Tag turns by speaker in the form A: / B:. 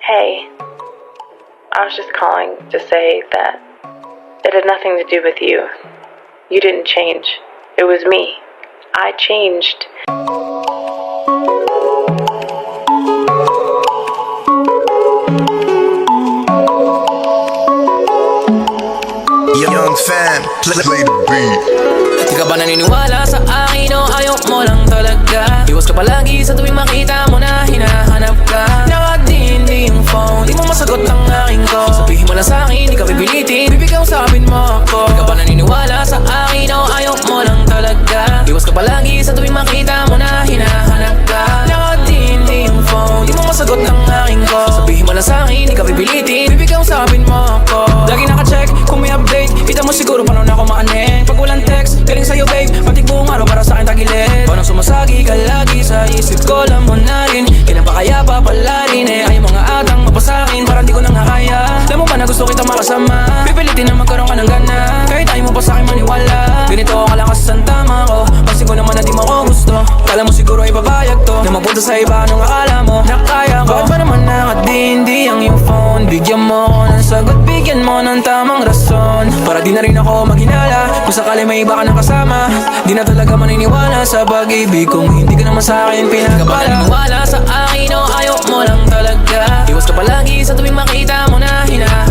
A: Hey, I was just calling to say that it had nothing to do with you. You didn't change. It was me. I changed.
B: Young fan, play the beat.
C: Di ka ba naniniwala sa akin o ayaw mo lang talaga? Iwas ka palagi sa tuwing makita mo na hinahanap ka. Nakadindi yung phone, di mo masagot ang aking ko. Sabihin mo lang sa akin, di ka pipilitin, bibigyan usapin mo ako. Di ka ba naniniwala sa akin o ayaw mo lang talaga? Iwas ka palagi sa tuwing makita mo na hinahanap ka. Nakadindi yung phone, di mo masagot ang aking ko. Sabihin mo lang sa akin, di ka pipilitin, bibigyan usapin mo ako. Lagi naka-check kung may update, kita mo siguro paano na ako maanin. Pag walang text, galing sa'yo babe, pati buong araw para sa'kin tagilid. Parang sumasagi ka lagi sa isip ko, alam mo na rin. Kailan pa kaya papalarin eh, ay mga atang mapasakin, parang di ko na nga kaya. Alam mo ba na gusto kita makasama, pipilitin na magkaroon ka ng gana. Kahit ayaw mo pa sa'kin maniwala, ganito ka lang kasi ang tama ko. Pansin ko naman na di mo ko gusto, kala mo siguro ay babayag to, na magpunta sa iba anong akala mo na kaya ko. Bakit ba naman nakadindi ang iyong phone? Bigyan mo ko ng sagot, bigyan mo ng tamang rason, para di na rin ako maghinala kung sakali may iba ka na kasama. Di na talaga maniniwala sa pag-ibig kung hindi ka naman sa akin pinagpala. Di ka ba naniniwala sa akin o ayaw mo lang talaga? Iwas ka palagi sa tuwing makita mo na hinahanap